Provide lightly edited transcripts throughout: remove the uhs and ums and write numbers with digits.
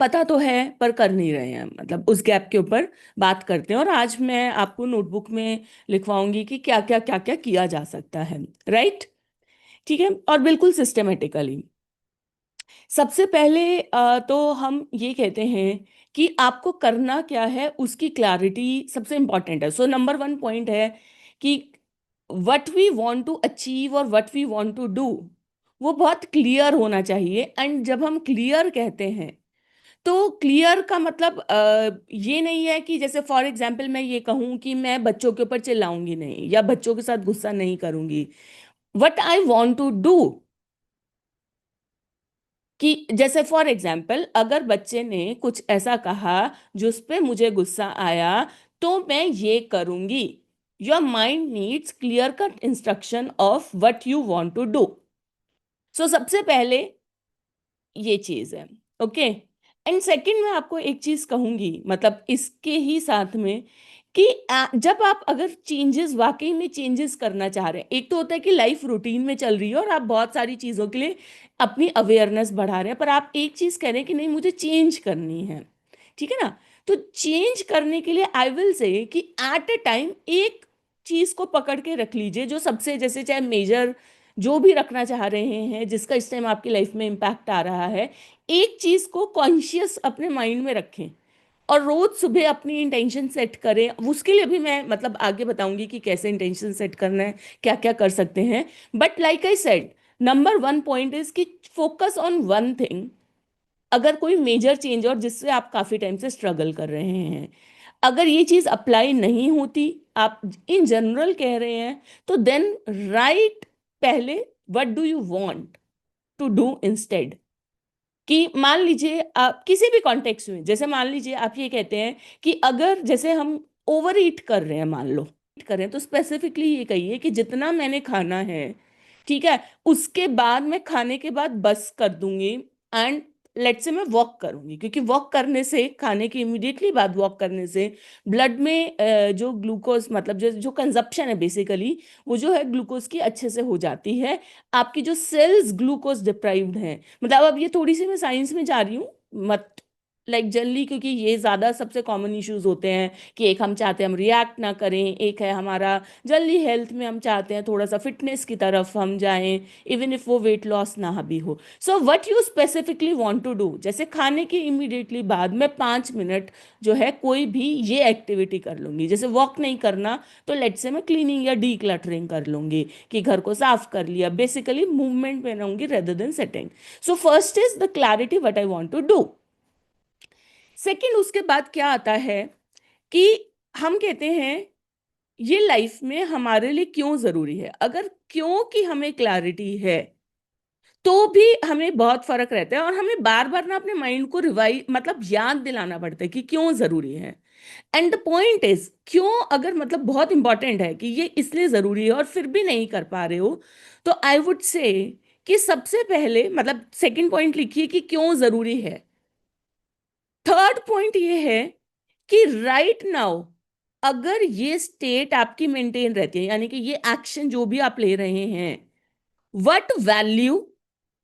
पता तो है पर कर नहीं रहे हैं, मतलब उस गैप के ऊपर बात करते हैं। और आज मैं आपको नोटबुक में लिखवाऊंगी कि क्या क्या किया जा सकता है। राइट? ठीक है, और बिल्कुल सिस्टमेटिकली। सबसे पहले तो हम ये कहते हैं कि आपको करना क्या है उसकी क्लैरिटी सबसे इंपॉर्टेंट है। सो नंबर वन पॉइंट है कि what we want to achieve और what we want to do, वो बहुत क्लियर होना चाहिए। एंड जब हम क्लियर कहते हैं तो क्लियर का मतलब ये नहीं है कि जैसे फॉर एग्जाम्पल मैं ये कहूँ कि मैं बच्चों के ऊपर चिल्लाऊंगी नहीं या बच्चों के साथ गुस्सा नहीं करूंगी। What I want to do, कि जैसे फॉर एग्जाम्पल अगर बच्चे ने कुछ ऐसा कहा जिस पे मुझे गुस्सा आया, तो मैं ये करूंगी। Your mind needs clear cut instruction of what you want to do. So सबसे पहले ये चीज है। ओके। एंड सेकंड मैं आपको एक चीज कहूंगी, मतलब इसके ही साथ में, कि जब आप अगर चेंजेस वाकई में चेंजेस करना चाह रहे हैं, एक तो होता है कि लाइफ रूटीन में चल रही है और आप बहुत सारी चीजों के लिए अपनी अवेयरनेस बढ़ा रहे हैं, पर आप एक चीज कह रहे हैं कि नहीं मुझे चेंज करनी है। ठीक है ना? तो चेंज करने के लिए आई विल से कि एट ए टाइम एक चीज को पकड़ के रख लीजिए जो सबसे, जैसे चाहे मेजर जो भी रखना चाह रहे हैं जिसका इस टाइम आपकी लाइफ में इम्पैक्ट आ रहा है, एक चीज को कॉन्शियस अपने माइंड में रखें और रोज सुबह अपनी इंटेंशन सेट करें। उसके लिए भी मैं मतलब आगे बताऊंगी कि कैसे इंटेंशन सेट करना है, क्या क्या कर सकते हैं। But like I said, number one point is कि फोकस ऑन वन थिंग। अगर कोई मेजर चेंज और जिससे आप काफी टाइम से स्ट्रगल कर रहे हैं, अगर ये चीज अप्लाई नहीं होती, आप इन जनरल कह रहे हैं, तो देन राइट पहले what do you want to do instead. कि मान लीजिए आप किसी भी कॉन्टेक्स्ट में, जैसे मान लीजिए आप ये कहते हैं कि अगर जैसे हम ओवर ईट कर रहे हैं, मान लो eat कर रहे हैं, तो स्पेसिफिकली ये कहिए कि जितना मैंने खाना है, ठीक है, उसके बाद मैं खाने के बाद बस कर दूंगी। एंड लेट से मैं वॉक करूंगी, क्योंकि वॉक करने से, खाने के इमीडिएटली बाद वॉक करने से ब्लड में जो ग्लूकोज, मतलब जो जो कंजप्शन है बेसिकली, वो जो है ग्लूकोज की अच्छे से हो जाती है। आपकी जो सेल्स ग्लूकोज डिप्राइव्ड हैं, मतलब अब ये थोड़ी सी मैं साइंस में जा रही हूँ, मत लाइक जनरली, क्योंकि ये ज्यादा सबसे कॉमन इश्यूज होते हैं कि एक हम चाहते हैं हम रिएक्ट ना करें, एक है हमारा जल्दी हेल्थ में हम चाहते हैं थोड़ा सा फिटनेस की तरफ हम जाएं, इवन इफ वो वेट लॉस ना भी हो। So what you specifically want to do, जैसे खाने के इमीडिएटली बाद मैं 5 मिनट जो है कोई भी ये एक्टिविटी कर लूंगी। जैसे वॉक नहीं करना तो लेट से मैं क्लीनिंग या डी क्लटरिंग कर लूंगी, कि घर को साफ कर लिया, बेसिकली मूवमेंट में रहूंगी rather than setting. So first is the clarity what I want to do. Second, उसके बाद क्या आता है कि हम कहते हैं ये लाइफ में हमारे लिए क्यों जरूरी है। अगर क्यों की हमें क्लैरिटी है तो भी हमें बहुत फर्क रहता है, और हमें बार बार ना अपने माइंड को रिवाइज, मतलब याद दिलाना पड़ता है कि क्यों जरूरी है। एंड द पॉइंट इज, क्यों अगर मतलब बहुत इंपॉर्टेंट है कि ये इसलिए जरूरी है और फिर भी नहीं कर पा रहे हो, तो आई वुड से कि सबसे पहले मतलब सेकंड पॉइंट लिखिए कि क्यों जरूरी है। थर्ड पॉइंट ये है कि राइट नाउ अगर ये स्टेट आपकी मेंटेन रहती है, यानी कि ये एक्शन जो भी आप ले रहे हैं, what value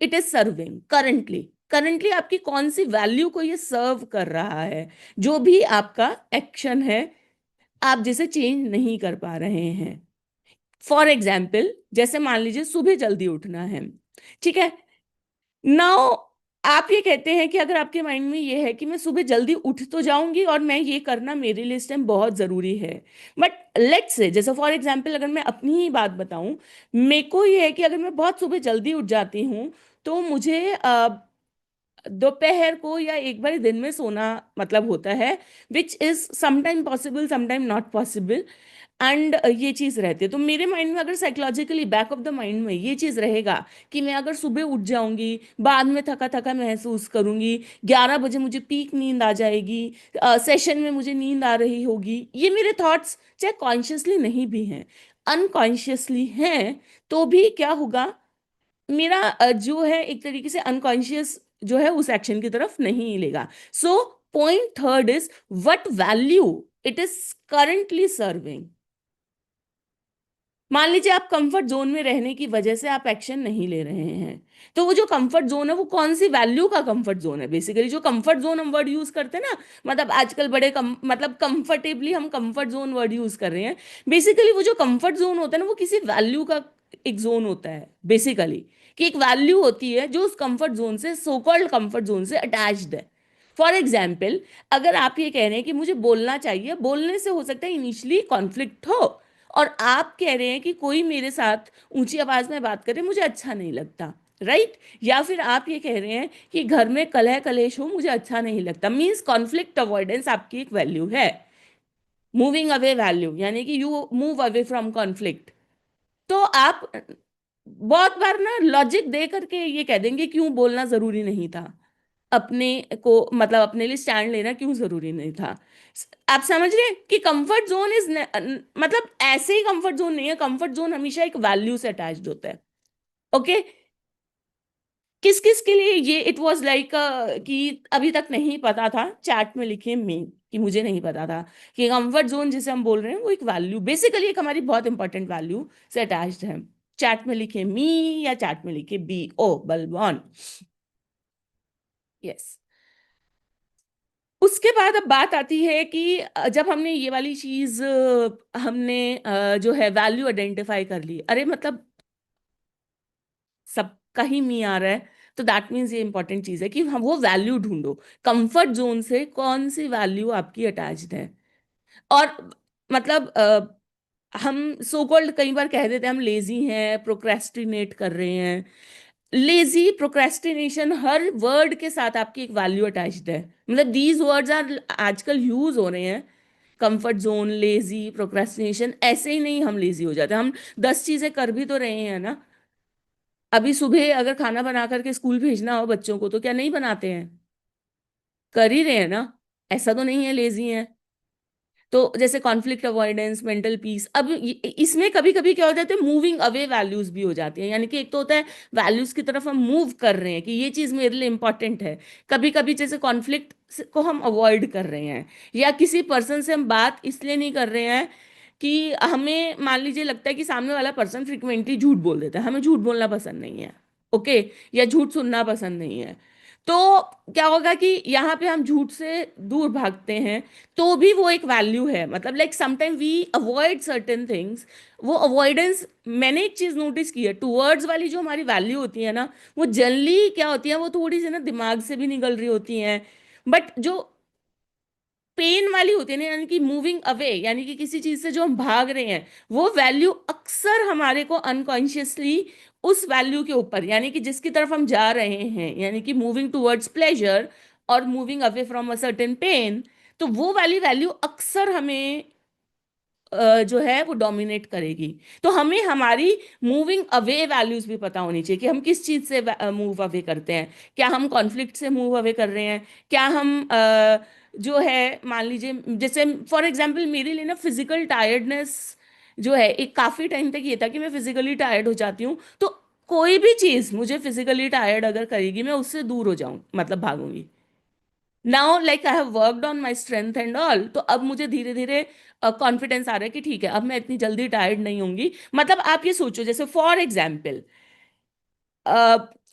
it is serving currently, currently आपकी कौन सी वैल्यू को ये सर्व कर रहा है, जो भी आपका एक्शन है आप जिसे चेंज नहीं कर पा रहे हैं। फॉर एग्जाम्पल, जैसे मान लीजिए सुबह जल्दी उठना है, ठीक है। नाउ आप ये कहते हैं कि अगर आपके माइंड में ये है कि मैं सुबह जल्दी उठ तो जाऊंगी और मैं ये करना मेरे लिए इस टाइम बहुत जरूरी है, बट लेट्स से, जैसे फॉर एग्जाम्पल अगर मैं अपनी ही बात बताऊं, मेरे को ये है कि अगर मैं बहुत सुबह जल्दी उठ जाती हूँ तो मुझे दोपहर को या एक बार दिन में सोना मतलब होता है, which is sometime possible sometime not possible. And ये चीज रहती है, तो मेरे माइंड में अगर psychologically back of the mind में ये चीज रहेगा कि मैं अगर सुबह उठ जाऊंगी, बाद में थका थका महसूस करूंगी, 11 बजे मुझे पीक नींद आ जाएगी, सेशन में मुझे नींद आ रही होगी, ये मेरे थॉट्स चाहे कॉन्शियसली नहीं भी हैं, अनकॉन्शियसली हैं, तो भी क्या होगा, मेरा जो है एक तरीके से अनकॉन्शियस जो है उस एक्शन की तरफ नहीं लेगा। So point third is what value it is currently serving. मान लीजिए आप कंफर्ट जोन में रहने की वजह से आप एक्शन नहीं ले रहे हैं, तो वो जो कंफर्ट जोन है वो कौन सी वैल्यू का कंफर्ट जोन है? बेसिकली जो कंफर्ट जोन हम वर्ड यूज करते हैं ना, मतलब आजकल बड़े मतलब कंफर्टेबली हम कंफर्ट जोन वर्ड यूज कर रहे हैं। बेसिकली वो जो कंफर्ट जोन होता है ना, वो किसी वैल्यू का एक जोन होता है बेसिकली, कि एक वैल्यू होती है जो उस कंफर्ट जोन से, सो कॉल्ड कंफर्ट जोन से अटैच्ड है। फॉर एग्जाम्पल, अगर आप ये कह रहे हैं कि मुझे बोलना चाहिए, बोलने से हो सकता है इनिशियली कॉन्फ्लिक्ट हो, और आप कह रहे हैं कि कोई मेरे साथ ऊंची आवाज में बात करे मुझे अच्छा नहीं लगता, राइट? या फिर आप ये कह रहे हैं कि घर में कलह कलेश हो मुझे अच्छा नहीं लगता, मीन्स कॉन्फ्लिक्ट अवॉइडेंस आपकी एक वैल्यू है। मूविंग अवे वैल्यू यानी कि you move away from conflict. तो आप बहुत बार ना लॉजिक दे करके ये कह देंगे क्यों बोलना जरूरी नहीं था, अपने को मतलब अपने लिए स्टैंड लेना क्यों जरूरी नहीं था। आप समझ रहे हैं कि कंफर्ट जोन इज, मतलब ऐसे ही कंफर्ट जोन नहीं है, कंफर्ट जोन हमेशा एक वैल्यू से अटैच्ड होता है। ओके? किस किस के लिए ये इट वाज लाइक कि अभी तक नहीं पता था, चैट में लिखे मी, कि मुझे नहीं पता था कि कंफर्ट जोन जिसे हम बोल रहे हैं वो एक वैल्यू, बेसिकली एक हमारी बहुत इंपॉर्टेंट वैल्यू से अटैच्ड है। चैट में लिखे मी या चैट में लिखे बी ओ बलवान। यस। उसके बाद अब बात आती है कि जब हमने ये वाली चीज हमने जो है वैल्यू आइडेंटिफाई कर ली, अरे मतलब सबका ही मी आ रहा है, तो दैट मीन्स ये इंपॉर्टेंट चीज है कि हम वो वैल्यू ढूंढो, कंफर्ट जोन से कौन सी वैल्यू आपकी अटैच्ड है। और मतलब हम सो कॉल्ड कई बार कह देते हैं हम लेजी हैं, प्रोक्रेस्टिनेट कर रहे हैं। लेजी, प्रोक्रेस्टिनेशन, हर वर्ड के साथ आपकी एक वैल्यू अटैच्ड है, मतलब दीज वर्ड्स आर आजकल यूज हो रहे हैं। कंफर्ट जोन, लेजी, प्रोक्रेस्टिनेशन, ऐसे ही नहीं हम लेजी हो जाते, हम 10 चीजें कर भी तो रहे हैं ना। अभी सुबह अगर खाना बना करके स्कूल भेजना हो बच्चों को तो क्या नहीं बनाते हैं? कर ही रहे हैं ना। ऐसा तो नहीं है लेजी है। तो जैसे कॉन्फ्लिक्ट अवॉइडेंस, मेंटल पीस, अब इसमें कभी कभी क्या हो जाता है, मूविंग अवे वैल्यूज भी हो जाती हैं, यानी कि एक तो होता है वैल्यूज की तरफ हम मूव कर रहे हैं कि ये चीज मेरे लिए इंपॉर्टेंट है, कभी कभी जैसे कॉन्फ्लिक्ट को हम अवॉइड कर रहे हैं, या किसी पर्सन से हम बात इसलिए नहीं कर रहे हैं कि हमें मान लीजिए लगता है कि सामने वाला पर्सन फ्रिक्वेंटली झूठ बोल देता है, हमें झूठ बोलना पसंद नहीं है। ओके? या झूठ सुनना पसंद नहीं है। तो क्या होगा कि यहाँ पे हम झूठ से दूर भागते हैं, तो भी वो एक वैल्यू है, मतलब like sometime we avoid certain things. वो अवॉइडेंस, मैंने एक चीज नोटिस की है, टूवर्ड्स वाली जो हमारी वैल्यू होती है ना, वो जनरली क्या होती है, वो थोड़ी सी ना दिमाग से भी निकल रही होती हैं। बट जो पेन वाली होती है ना, यानी कि मूविंग अवे, यानी कि किसी चीज से जो हम भाग रहे हैं, वो वैल्यू अक्सर हमारे को अनकॉन्शियसली उस वैल्यू के ऊपर, यानी कि जिसकी तरफ हम जा रहे हैं, यानी कि मूविंग टुवर्ड्स प्लेजर और moving away from a certain pain, तो वो वाली वैल्यू अक्सर हमें जो है वो डोमिनेट करेगी। तो हमें हमारी मूविंग अवे वैल्यूज भी पता होनी चाहिए कि हम किस चीज से मूव अवे करते हैं। क्या हम कॉन्फ्लिक्ट से मूव अवे कर रहे हैं? क्या हम जो है, मान लीजिए जैसे फॉर एग्जांपल मेरे लिए ना फिजिकल टायर्डनेस जो है, एक काफी टाइम तक ये था कि मैं फिजिकली टायर्ड हो जाती हूँ, तो कोई भी चीज मुझे फिजिकली टायर्ड अगर करेगी मैं उससे दूर हो जाऊं, मतलब भागूंगी। Now like I have worked on my strength and all, तो अब मुझे धीरे धीरे कॉन्फिडेंस आ रहा है कि ठीक है अब मैं इतनी जल्दी टायर्ड नहीं होंगी। मतलब आप ये सोचो, जैसे फॉर एग्जाम्पल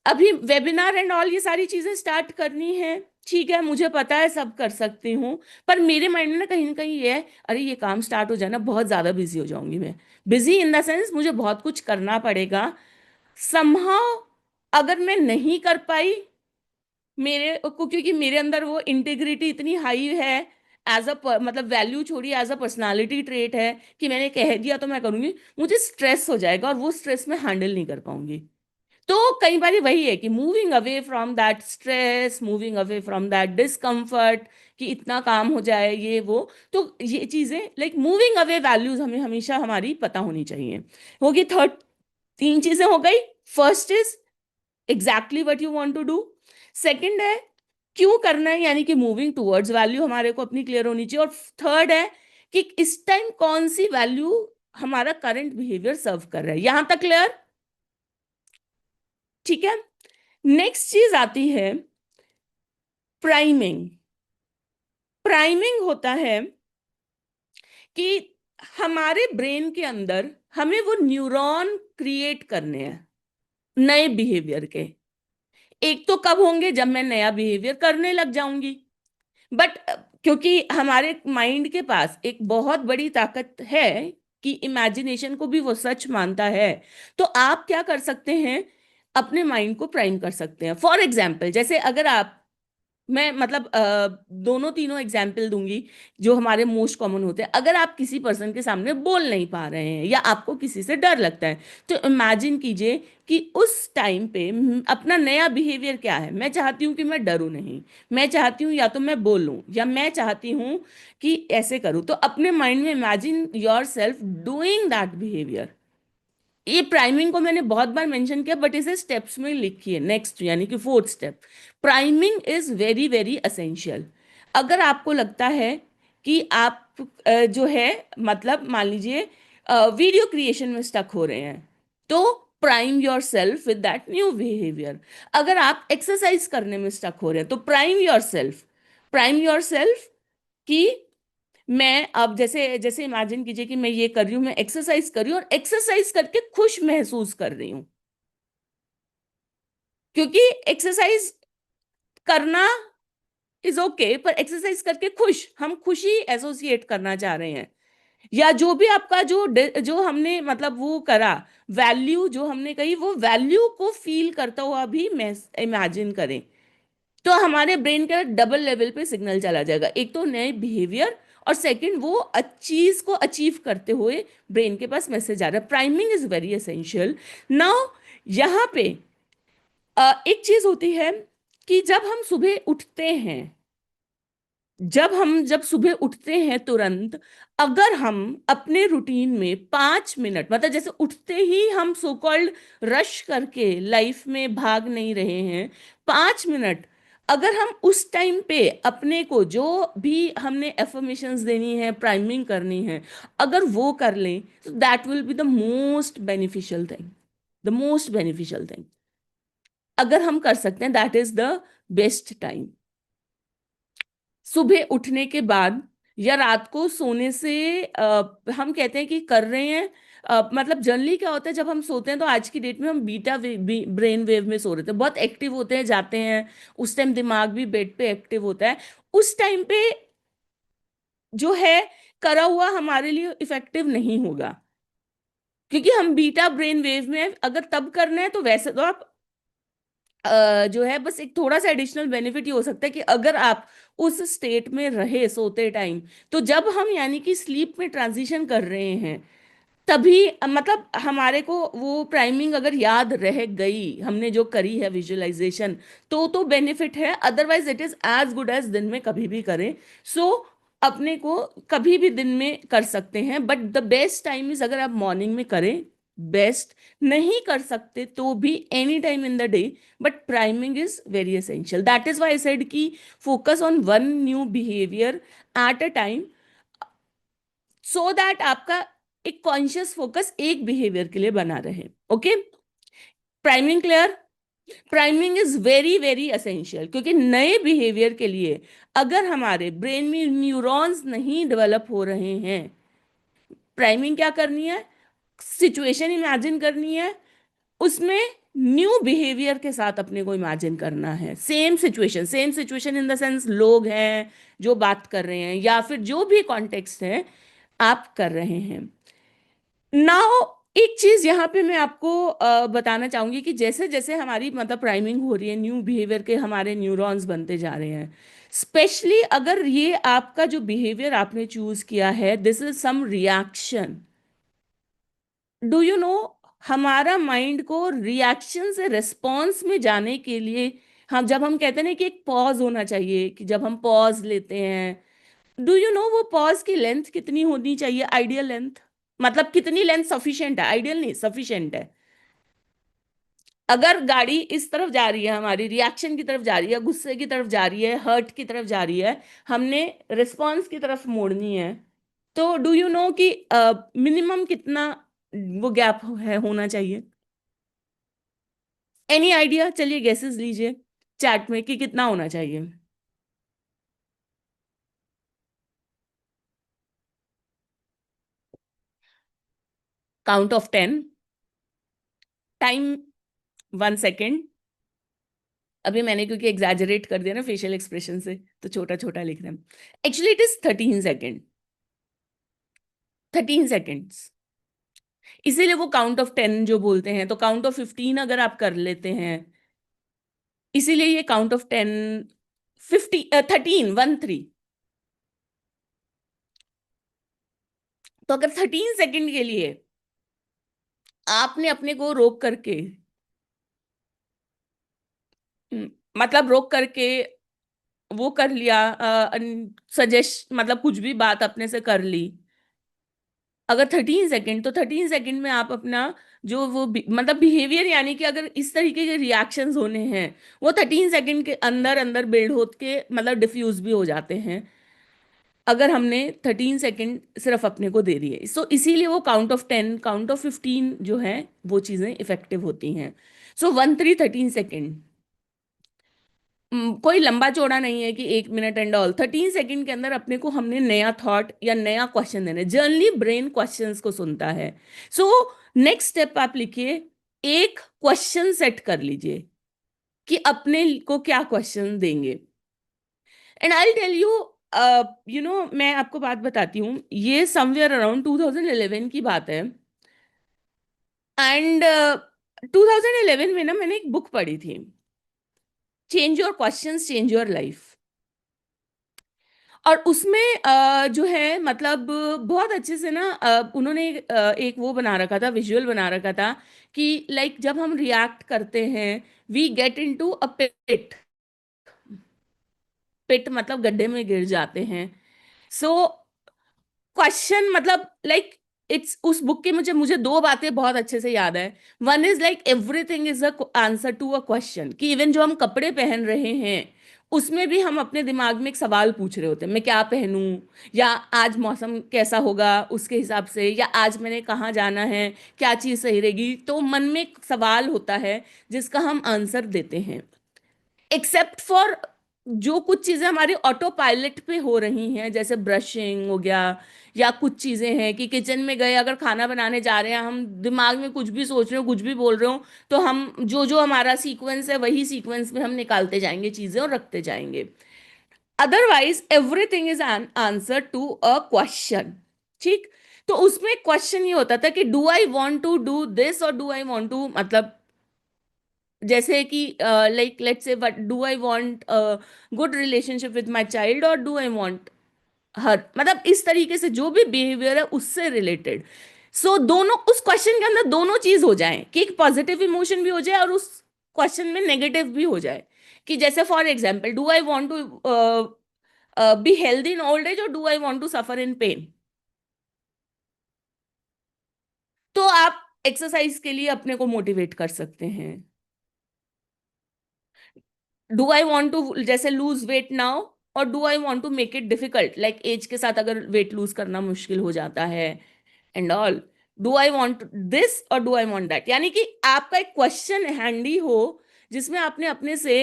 अभी वेबिनार एंड ऑल ये सारी चीजें स्टार्ट करनी है, ठीक है मुझे पता है सब कर सकती हूँ, पर मेरे माइंड में ना कहीं ये है, अरे ये काम स्टार्ट हो जाए ना बहुत ज्यादा बिजी हो जाऊंगी मैं। बिजी इन द सेंस मुझे बहुत कुछ करना पड़ेगा, समहाउ अगर मैं नहीं कर पाई मेरे को, क्योंकि मेरे अंदर वो इंटीग्रिटी इतनी हाई है, एज अ मतलब वैल्यू छोड़ी एज अ पर्सनालिटी ट्रेट है कि मैंने कह दिया तो मैं करूंगी, मुझे स्ट्रेस हो जाएगा और वो स्ट्रेस मैं हैंडल नहीं कर पाऊंगी। तो कई बार वही है कि moving away from that stress, moving away from that discomfort, कि इतना काम हो जाए ये वो। तो ये चीजें लाइक मूविंग अवे वैल्यूज हमें हमेशा हमारी पता होनी चाहिए। होगी थर्ड, तीन चीजें हो गई। First is exactly what you want to do. Second है क्यों करना है, यानी कि मूविंग टुवर्ड्स वैल्यू हमारे को अपनी क्लियर होनी चाहिए। और थर्ड है कि इस टाइम कौन सी वैल्यू हमारा करंट बिहेवियर सर्व कर रहा है। यहां तक क्लियर? ठीक है। नेक्स्ट चीज आती है प्राइमिंग। प्राइमिंग होता है कि हमारे ब्रेन के अंदर हमें वो न्यूरॉन क्रिएट करने हैं नए बिहेवियर के। एक तो कब होंगे, जब मैं नया बिहेवियर करने लग जाऊंगी। बट क्योंकि हमारे माइंड के पास एक बहुत बड़ी ताकत है कि इमेजिनेशन को भी वो सच मानता है, तो आप क्या कर सकते हैं, अपने माइंड को प्राइम कर सकते हैं। फॉर एग्जाम्पल, जैसे अगर आप, मैं मतलब दोनों तीनों एग्जाम्पल दूंगी जो हमारे मोस्ट कॉमन होते हैं। अगर आप किसी पर्सन के सामने बोल नहीं पा रहे हैं या आपको किसी से डर लगता है, तो इमेजिन कीजिए कि उस टाइम पे अपना नया बिहेवियर क्या है। मैं चाहती हूँ कि मैं डरूं नहीं, मैं चाहती हूँ या तो मैं बोलूं, या मैं चाहती हूँ कि ऐसे करूं। तो अपने माइंड में imagine your self doing that behaviour. ये प्राइमिंग को मैंने बहुत बार मेंशन किया, बट इसे स्टेप्स में लिखिए। नेक्स्ट यानी कि fourth step, priming is very very essential. अगर आपको लगता है कि आप जो है, मतलब मान लीजिए वीडियो क्रिएशन में स्टक हो रहे हैं, तो prime your self with that new behaviour. अगर आप एक्सरसाइज करने में स्टक हो रहे हैं, तो प्राइम योर सेल्फ कि मैं अब जैसे जैसे इमेजिन कीजिए कि मैं ये कर रही हूँ, मैं एक्सरसाइज कर रही हूँ और एक्सरसाइज करके खुश महसूस कर रही हूँ। क्योंकि एक्सरसाइज करना इज ओके, पर एक्सरसाइज करके खुश, हम खुशी एसोसिएट करना चाह रहे हैं। या जो भी आपका जो हमने मतलब वो करा, वैल्यू जो हमने कही, वो वैल्यू को फील करता हुआ भी इमेजिन करें। तो हमारे ब्रेन का डबल लेवल पे सिग्नल चला जाएगा, एक तो नए बिहेवियर, और सेकंड वो चीज को अचीव करते हुए ब्रेन के पास मैसेज आ रहा है। Priming is very essential. Now यहाँ पे एक चीज होती है कि जब सुबह उठते हैं तुरंत, अगर हम अपने रूटीन में 5 मिनट, मतलब जैसे उठते ही हम सो कॉल्ड रश करके लाइफ में भाग नहीं रहे हैं, 5 मिनट अगर हम उस टाइम पे अपने को जो भी हमने एफर्मेशंस देनी है, प्राइमिंग करनी है, अगर वो कर लें, तो that will be the most beneficial thing. The most beneficial thing अगर हम कर सकते हैं, that is the best time. सुबह उठने के बाद या रात को सोने से हम कहते हैं कि कर रहे हैं, मतलब जनरली क्या होता है, जब हम सोते हैं तो आज की डेट में हम ब्रेन वेव में सो रहे थे, बहुत एक्टिव होते हैं, जाते हैं, उस टाइम दिमाग भी बेड पे एक्टिव होता है। उस टाइम पे जो है करा हुआ हमारे लिए इफेक्टिव नहीं होगा, क्योंकि हम बीटा ब्रेन वेव में हैं। अगर तब करना है तो वैसे तो आप जो है बस एक थोड़ा सा एडिशनल बेनिफिट ये हो सकता है कि अगर आप उस स्टेट में रहे सोते टाइम, तो जब हम यानी कि स्लीप में ट्रांजिशन कर रहे हैं, तभी मतलब हमारे को वो प्राइमिंग अगर याद रह गई, हमने जो करी है विजुअलाइजेशन, तो बेनिफिट है। Otherwise it is as good as दिन में कभी भी करें। सो अपने को कभी भी दिन में कर सकते हैं, but the best time is अगर आप मॉर्निंग में करें, बेस्ट। नहीं कर सकते तो भी any time in the day, but priming is very essential. That is why I said कि focus on one new behaviour at a time, so that आपका एक कॉन्शियस फोकस एक बिहेवियर के लिए बना रहे। Okay, priming clear? Priming is very very essential, क्योंकि नए बिहेवियर के लिए अगर हमारे ब्रेन में न्यूरॉन्स नहीं डेवलप हो रहे हैं, प्राइमिंग क्या करनी है, सिचुएशन इमेजिन करनी है, उसमें न्यू बिहेवियर के साथ अपने को इमेजिन करना है। Same situation in the sense लोग हैं जो बात कर रहे हैं, या फिर जो भी कॉन्टेक्स्ट है आप कर रहे हैं। नाउ एक चीज यहाँ पे मैं आपको बताना चाहूंगी कि जैसे जैसे हमारी मतलब प्राइमिंग हो रही है, न्यू बिहेवियर के हमारे न्यूरॉन्स बनते जा रहे हैं। स्पेशली अगर ये आपका जो बिहेवियर आपने चूज किया है, this is some reaction, do you know, हमारा माइंड को रिएक्शन से रिस्पॉन्स में जाने के लिए, हम जब हम कहते हैं ना कि एक पॉज होना चाहिए, कि जब हम पॉज लेते हैं, डू यू नो वो पॉज की लेंथ कितनी होनी चाहिए, आइडियल लेंथ? मतलब कितनी लेंथ सफिशिएंट है, आइडियल नहीं, सफिशिएंट है। अगर गाड़ी इस तरफ जा रही है, हमारी रिएक्शन की तरफ जा रही है, गुस्से की तरफ जा रही है, हर्ट की तरफ जा रही है, हमने रिस्पॉन्स की तरफ मोड़नी है, तो डू यू नो कि मिनिमम कितना वो गैप है होना चाहिए? Any idea? चलिए गेसेस लीजिए चैट में कि कितना होना चाहिए। Count of 10, time 1 second. अभी मैंने क्योंकि एग्जैजरेट कर दिया ना फेशियल एक्सप्रेशन से, तो छोटा छोटा लिख रहे हैं। Actually it is 13 second, 13 seconds. इसीलिए वो काउंट ऑफ 10 जो बोलते हैं, तो काउंट ऑफ 15 अगर आप कर लेते हैं, इसीलिए ये काउंट ऑफ 10, 13 तो अगर 13 सेकेंड के लिए आपने अपने को रोक करके, मतलब रोक करके वो कर लिया, सजेस्ट मतलब कुछ भी बात अपने से कर ली, अगर 13 सेकेंड, तो 13 सेकेंड में आप अपना जो वो मतलब बिहेवियर, यानी कि अगर इस तरीके के रिएक्शंस होने हैं, वो 13 सेकेंड के अंदर अंदर बिल्ड होके मतलब डिफ्यूज भी हो जाते हैं, अगर हमने 13 सेकेंड सिर्फ अपने को दे दिए। सो इसीलिए वो काउंट ऑफ 10, काउंट ऑफ 15 जो है वो चीज़ें इफेक्टिव होती हैं। सो 13 कोई लंबा चौड़ा नहीं है कि 1 मिनट एंड ऑल। 13 सेकेंड के अंदर अपने को हमने नया थॉट या नया क्वेश्चन देना है। जनरली ब्रेन क्वेश्चंस को सुनता है। सो नेक्स्ट स्टेप आप लिखिए, एक क्वेश्चन सेट कर लीजिए कि अपने को क्या क्वेश्चन देंगे। एंड आई टेल यू, मैं आपको बात बताती हूँ, ये समवेयर अराउंड 2011 की बात है। एंड 2011 में ना मैंने एक बुक पढ़ी थी, change your questions change your life. और उसमें जो है मतलब बहुत अच्छे से ना उन्होंने एक वो बना रखा था, विजुअल बना रखा था कि लाइक जब हम रिएक्ट करते हैं, वी गेट इनटू अ पिट। पिट मतलब गड्ढे में गिर जाते हैं। सो क्वेश्चन मतलब लाइक इट्स, उस बुक के मुझे मुझे दो बातें बहुत अच्छे से याद है। One is like everything is a answer to a question, कि इवन जो हम कपड़े पहन रहे हैं उसमें भी हम अपने दिमाग में एक सवाल पूछ रहे होते हैं, मैं क्या पहनूं, या आज मौसम कैसा होगा उसके हिसाब से, या आज मैंने कहाँ जाना है, क्या चीज़ सही रहेगी। तो मन में एक सवाल होता है जिसका हम आंसर देते हैं। एक्सेप्ट फॉर जो कुछ चीजें हमारी ऑटो पायलट पे हो रही हैं, जैसे ब्रशिंग हो गया, या कुछ चीजें हैं कि किचन में गए अगर खाना बनाने जा रहे हैं, हम दिमाग में कुछ भी सोच रहे हो, कुछ भी बोल रहे हो, तो हम जो जो हमारा सीक्वेंस है वही सीक्वेंस में हम निकालते जाएंगे चीजें और रखते जाएंगे। Otherwise everything is an answer to a question. ठीक। तो उसमें क्वेश्चन ये होता था कि do I want to do this, और डू आई वॉन्ट टू मतलब जैसे कि like let's say, what do I want good relationship with my child, और डू आई वांट हर, मतलब इस तरीके से जो भी बिहेवियर है उससे रिलेटेड। सो दोनों उस क्वेश्चन के अंदर दोनों चीज हो जाए, कि एक पॉजिटिव इमोशन भी हो जाए और उस क्वेश्चन में नेगेटिव भी हो जाए। कि जैसे for example, do I want to be healthy in old age, और do I want to suffer in pain. तो आप एक्सरसाइज के लिए अपने को मोटिवेट कर सकते हैं। डू आई वॉन्ट टू जैसे लूज वेट नाउ, और do I want to make it difficult, like age के साथ अगर वेट लूज करना मुश्किल हो जाता है and all, do I want this और डू आई वॉन्ट दैट। यानी कि आपका एक क्वेश्चन हैंडी हो जिसमें आपने अपने से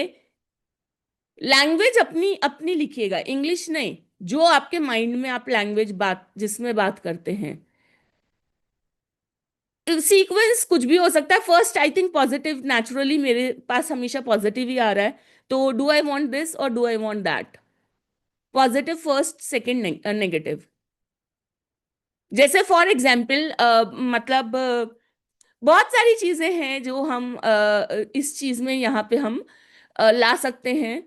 लैंग्वेज अपनी अपनी लिखिएगा, इंग्लिश नहीं, जो आपके माइंड में आप लैंग्वेज बात जिसमें बात करते हैं। सीक्वेंस कुछ भी हो सकता है। First I think positive, naturally मेरे पास हमेशा पॉजिटिव ही आ रहा है, तो डू आई वॉन्ट दिस और do I want that. Positive first, second negative. जैसे फॉर एग्जाम्पल मतलब बहुत सारी चीजें हैं जो हम इस चीज में यहाँ पे हम ला सकते हैं।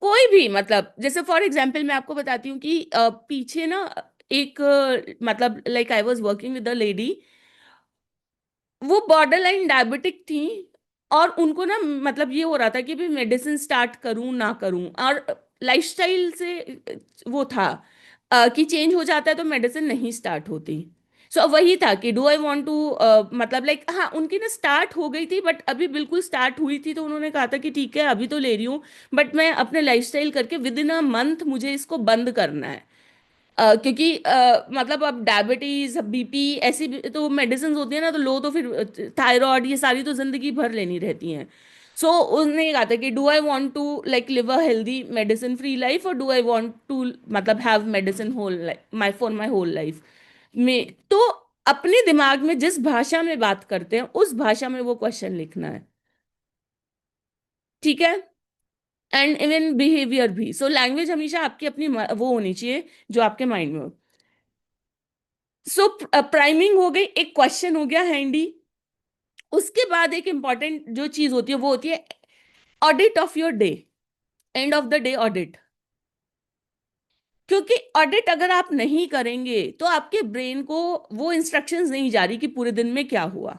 कोई भी मतलब जैसे फॉर एग्जाम्पल मैं आपको बताती हूँ कि पीछे ना एक मतलब like I was working with a lady, वो बॉर्डर लाइन डायबिटिक थी, और उनको ना मतलब ये हो रहा था कि भी मेडिसिन स्टार्ट करूं ना करूं, और लाइफस्टाइल से वो था कि चेंज हो जाता है तो मेडिसिन नहीं स्टार्ट होती। सो वही था कि डू आई वांट टू मतलब लाइक, हाँ उनकी ना स्टार्ट हो गई थी, बट अभी बिल्कुल स्टार्ट हुई थी, तो उन्होंने कहा था कि ठीक है अभी तो ले रही हूँ, बट मैं अपने लाइफस्टाइल करके विद इन अ मंथ मुझे इसको बंद करना है। क्योंकि मतलब अब डायबिटीज, बीपी ऐसी तो मेडिसिन होती है ना, तो लो तो फिर थायराइड, ये सारी तो जिंदगी भर लेनी रहती हैं। सो उसने कहा था कि do I want to like live a healthy medicine free life, और डू आई वांट टू मतलब have medicine whole my for my whole life में। तो अपने दिमाग में जिस भाषा में बात करते हैं उस भाषा में वो क्वेश्चन लिखना है। ठीक है। एंड इवन बिहेवियर भी। सो लैंग्वेज हमेशा आपकी अपनी वो होनी चाहिए जो आपके माइंड में हो। सो प्राइमिंग हो गई, एक क्वेश्चन हो गया हैंडी। उसके बाद एक इंपॉर्टेंट जो चीज होती है वो होती है audit of your day, end of the day audit. क्योंकि ऑडिट अगर आप नहीं करेंगे तो आपके ब्रेन को वो इंस्ट्रक्शंस नहीं जा रही कि पूरे दिन में क्या हुआ।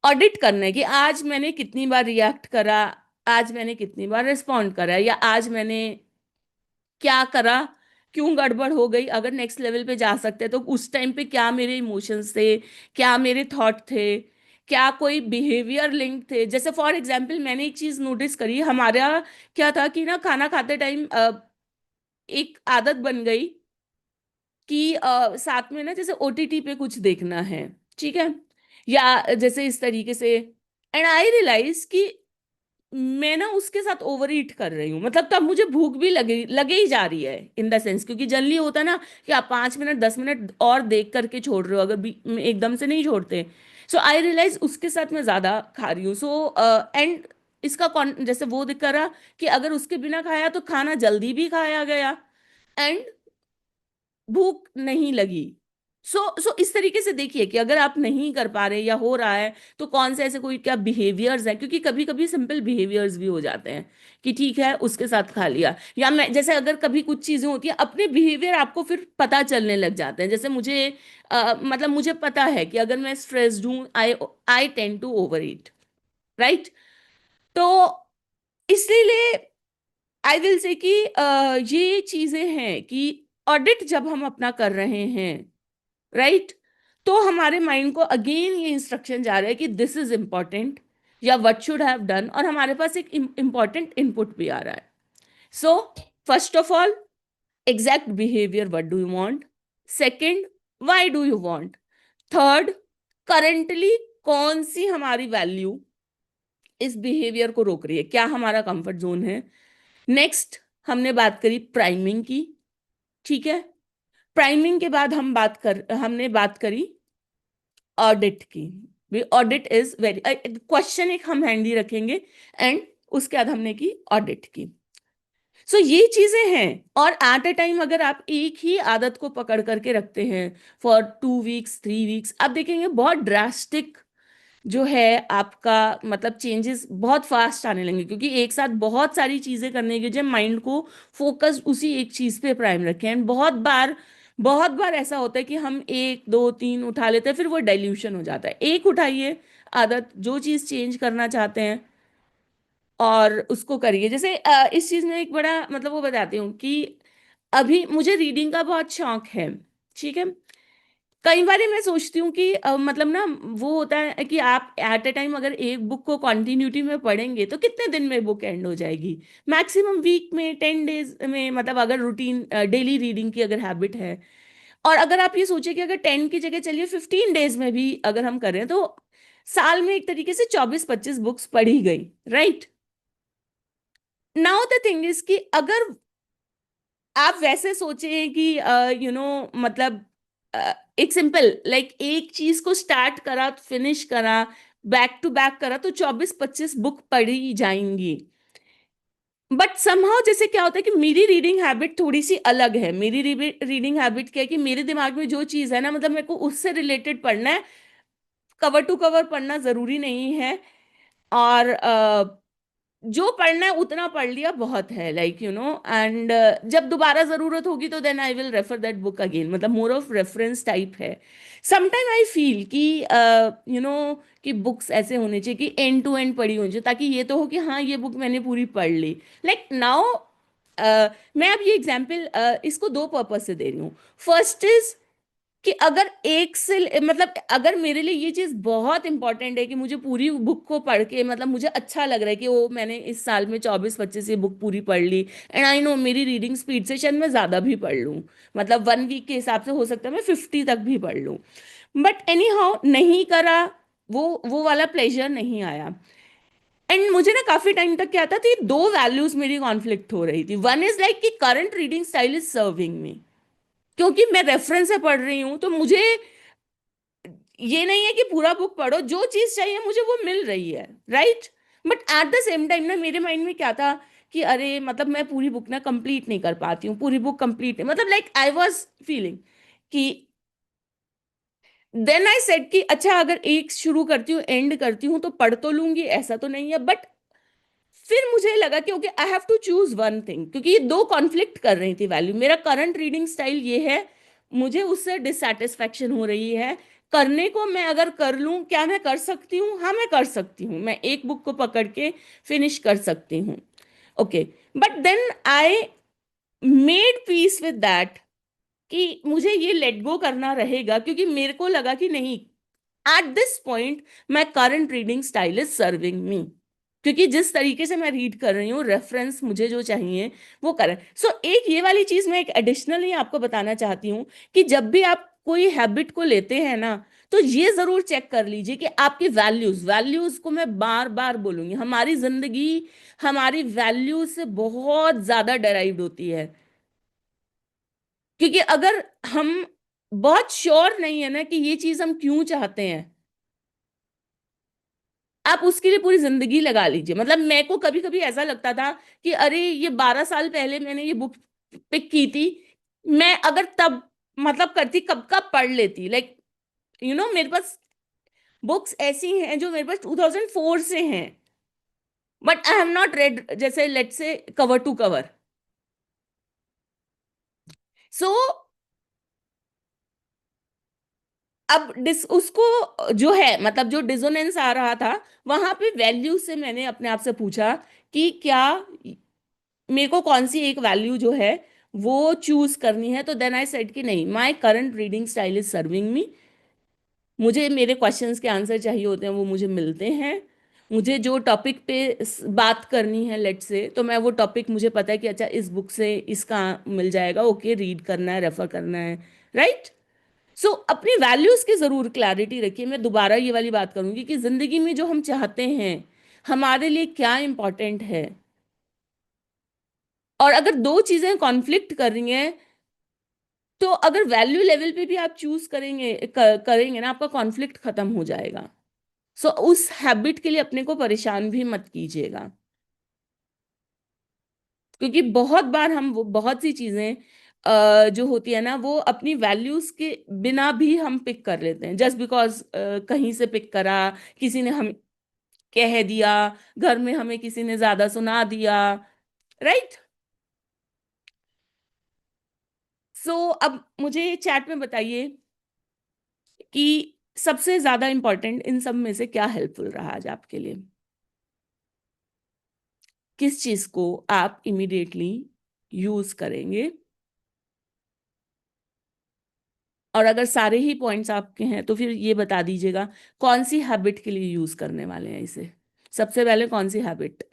ऑडिट करने की, आज मैंने कितनी बार रिएक्ट करा, आज मैंने कितनी बार रिस्पॉन्ड करा, या आज मैंने क्या करा, क्यों गड़बड़ हो गई, अगर नेक्स्ट लेवल पे जा सकते हैं तो उस टाइम पे क्या मेरे इमोशंस थे, क्या मेरे थॉट थे, क्या कोई बिहेवियर लिंक थे। जैसे फॉर एग्जाम्पल मैंने एक चीज नोटिस करी हमारा, क्या था कि ना खाना खाते टाइम एक आदत बन गई कि साथ में ना जैसे ओटीटी पे कुछ देखना है, ठीक है, या जैसे इस तरीके से। एंड आई रियलाइज कि मैं ना उसके साथ ओवर ईट कर रही हूँ, मतलब तब मुझे भूख भी लगे लगे ही जा रही है इन द सेंस, क्योंकि जनरली होता है ना कि आप 5 मिनट 10 मिनट और देख करके छोड़ रहे हो, अगर एकदम से नहीं छोड़ते। सो आई रियलाइज उसके साथ मैं ज्यादा खा रही हूँ। सो एंड इसका जैसे वो दिख रहा कि अगर उसके बिना खाया तो खाना जल्दी भी खाया गया एंड भूख नहीं लगी। सो इस तरीके से देखिए कि अगर आप नहीं कर पा रहे या हो रहा है तो कौन से ऐसे कोई क्या बिहेवियर्स हैं, क्योंकि कभी कभी सिंपल बिहेवियर्स भी हो जाते हैं कि ठीक है उसके साथ खा लिया, या मैं जैसे अगर कभी कुछ चीजें होती हैं अपने बिहेवियर आपको फिर पता चलने लग जाते हैं। जैसे मुझे मतलब मुझे पता है कि अगर मैं स्ट्रेस्ड हूँ I I tend to overeat, right. तो इसलिए आई विल से कि ये चीजें हैं कि ऑडिट जब हम अपना कर रहे हैं, राइट, तो हमारे माइंड को अगेन ये इंस्ट्रक्शन जा रहा है कि दिस इज इंपॉर्टेंट या व्हाट शुड हैव डन, और हमारे पास एक इंपॉर्टेंट इनपुट भी आ रहा है। So first of all, exact behaviour, what do you want. Second, why do you want. Third, currently कौन सी हमारी वैल्यू इस बिहेवियर को रोक रही है, क्या हमारा कंफर्ट जोन है। नेक्स्ट, हमने बात करी प्राइमिंग की, ठीक है। प्राइमिंग के बाद हमने बात करी ऑडिट की। भी ऑडिट इज वेरी, क्वेश्चन एक हम हैंडी रखेंगे, एंड उसके बाद हमने की ऑडिट की। सो ये चीजें हैं। और एट अ टाइम अगर आप एक ही आदत को पकड़ करके रखते हैं फॉर 2 वीक्स 3 वीक्स, आप देखेंगे बहुत ड्रास्टिक जो है आपका, मतलब चेंजेस बहुत फास्ट आने लगेंगे, क्योंकि एक साथ बहुत सारी चीजें करने के लिए माइंड को फोकस उसी एक चीज पे प्राइम रखें। एंड बहुत बार ऐसा होता है कि हम एक दो तीन उठा लेते हैं, फिर वो डाइल्यूशन हो जाता है। एक उठाइए आदत, जो चीज चेंज करना चाहते हैं और उसको करिए। जैसे इस चीज में एक बड़ा मतलब वो बताती हूँ कि अभी मुझे रीडिंग का बहुत शौक है, ठीक है। कई बार मैं सोचती हूँ कि मतलब ना वो होता है कि आप एट ए टाइम अगर एक बुक को कॉन्टिन्यूटी में पढ़ेंगे तो कितने दिन में बुक एंड हो जाएगी, मैक्सिमम वीक में 10 डेज में, मतलब अगर रूटीन डेली रीडिंग की अगर हैबिट है। और अगर आप ये सोचिए कि अगर 10 की जगह चलिए 15 डेज में भी अगर हम करें तो साल में एक तरीके से 24-25 बुक्स पढ़ी गई, right. Now the thing is कि अगर आप वैसे सोचें कि मतलब एक सिंपल लाइक एक चीज को स्टार्ट करा फिनिश करा, बैक टू बैक करा, तो 24-25 बुक पढ़ी जाएंगी। बट समहाउ जैसे क्या होता है कि मेरी रीडिंग हैबिट थोड़ी सी अलग है। मेरी रीडिंग हैबिट क्या है कि मेरे दिमाग में जो चीज़ है ना, मतलब मेरे को उससे रिलेटेड पढ़ना है, कवर टू कवर पढ़ना जरूरी नहीं है। और जो पढ़ना है उतना पढ़ लिया बहुत है, लाइक एंड जब दोबारा जरूरत होगी तो then I will refer that book again, मतलब मोर ऑफ रेफरेंस टाइप है। समटाइम आई फील कि कि बुक्स ऐसे होने चाहिए कि एंड टू एंड पढ़ी होनी चाहिए, ताकि ये तो हो कि हाँ ये बुक मैंने पूरी पढ़ ली। लाइक नाउ मैं अब ये एग्जाम्पल इसको दो पर्पज से दे रही हूँ। फर्स्ट इज कि अगर एक से मतलब अगर मेरे लिए ये चीज बहुत इंपॉर्टेंट है कि मुझे पूरी बुक को पढ़ के, मतलब मुझे अच्छा लग रहा है कि वो मैंने इस साल में 24-25 ये बुक पूरी पढ़ ली, एंड आई नो मेरी रीडिंग स्पीड से शायद मैं ज्यादा भी पढ़ लूँ, मतलब 1 वीक के हिसाब से हो सकता है मैं 50 तक भी पढ़ लूँ। बट एनी हाउ नहीं करा, वो वाला प्लेजर नहीं आया। एंड मुझे ना काफी टाइम तक क्या था, तो ये दो वैल्यूज मेरी कॉन्फ्लिक्ट हो रही थी। वन इज लाइक कि current reading style is serving me, क्योंकि मैं रेफरेंस से पढ़ रही हूँ, तो मुझे ये नहीं है कि पूरा बुक पढ़ो, जो चीज चाहिए मुझे वो मिल रही है, right. But at the same time ना मेरे माइंड में क्या था कि अरे मतलब मैं पूरी बुक ना कंप्लीट नहीं कर पाती हूँ, पूरी बुक कंप्लीट नहीं, मतलब लाइक आई वाज फीलिंग कि देन आई सेड कि अच्छा अगर एक शुरू करती हूँ एंड करती हूँ तो पढ़ तो लूंगी, ऐसा तो नहीं है। बट फिर मुझे लगा कि okay I have to choose one thing, क्योंकि ये दो कॉन्फ्लिक्ट कर रही थी वैल्यू। मेरा करंट रीडिंग स्टाइल ये है, मुझे उससे डिससेटिस्फैक्शन हो रही है। करने को मैं अगर कर लूं, क्या मैं कर सकती हूँ? हाँ मैं कर सकती हूँ, मैं एक बुक को पकड़ के फिनिश कर सकती हूँ। Okay, but then I made peace with that कि मुझे ये लेट गो करना रहेगा, क्योंकि मेरे को लगा कि नहीं, at this point my current reading style is serving me, क्योंकि जिस तरीके से मैं रीड कर रही हूँ, रेफरेंस मुझे जो चाहिए वो करें। सो एक ये वाली चीज मैं एक एडिशनली आपको बताना चाहती हूँ कि जब भी आप कोई हैबिट को लेते हैं ना, तो ये जरूर चेक कर लीजिए कि आपकी वैल्यूज, वैल्यूज को मैं बार बार बोलूंगी, हमारी जिंदगी हमारी वैल्यूज से बहुत ज्यादा डराइव्ड होती है। क्योंकि अगर हम बहुत श्योर नहीं है ना कि ये चीज हम क्यों चाहते हैं, आप उसके लिए पूरी जिंदगी लगा लीजिए। मतलब मेरे को कभी कभी ऐसा लगता था कि अरे ये 12 साल पहले मैंने ये बुक पिक की थी, मैं अगर तब मतलब करती कब का पढ़ लेती, लाइक मेरे पास बुक्स ऐसी हैं जो मेरे पास 2004 से हैं, but I have not red, जैसे लेट से कवर टू कवर। सो अब डिस उसको जो है, मतलब जो डिसोनेंस आ रहा था, वहां पे वैल्यू से मैंने अपने आप से पूछा कि क्या मेरे को कौन सी एक वैल्यू जो है वो चूज करनी है। तो देन आई सेड कि नहीं, my current reading style is serving me. मुझे मेरे क्वेश्चंस के आंसर चाहिए होते हैं, वो मुझे मिलते हैं। मुझे जो टॉपिक पे बात करनी है लेट से, तो मैं वो टॉपिक, मुझे पता है कि अच्छा इस बुक से इसका मिल जाएगा, ओके रीड करना है, रेफर करना है, राइट। सो अपनी वैल्यूज की जरूर क्लैरिटी रखिए। मैं दोबारा ये वाली बात करूंगी कि जिंदगी में जो हम चाहते हैं, हमारे लिए क्या इंपॉर्टेंट है, और अगर दो चीजें कॉन्फ्लिक्ट कर रही हैं, तो अगर वैल्यू लेवल पे भी आप चूज करेंगे ना, आपका कॉन्फ्लिक्ट खत्म हो जाएगा। सो उस हैबिट के लिए अपने को परेशान भी मत कीजिएगा, क्योंकि बहुत बार हम वो बहुत सी चीजें जो होती है ना, वो अपनी वैल्यूज के बिना भी हम पिक कर लेते हैं, जस्ट बिकॉज कहीं से पिक करा, किसी ने हम कह दिया, घर में हमें किसी ने ज्यादा सुना दिया, राइट। सो अब मुझे चैट में बताइए कि सबसे ज्यादा इंपॉर्टेंट इन सब में से क्या हेल्पफुल रहा आज आपके लिए, किस चीज को आप इमीडिएटली यूज करेंगे। और अगर सारे ही पॉइंट्स आपके हैं तो फिर ये बता दीजिएगा कौन सी हैबिट के लिए यूज करने वाले हैं इसे। सबसे पहले कौन सी हैबिट?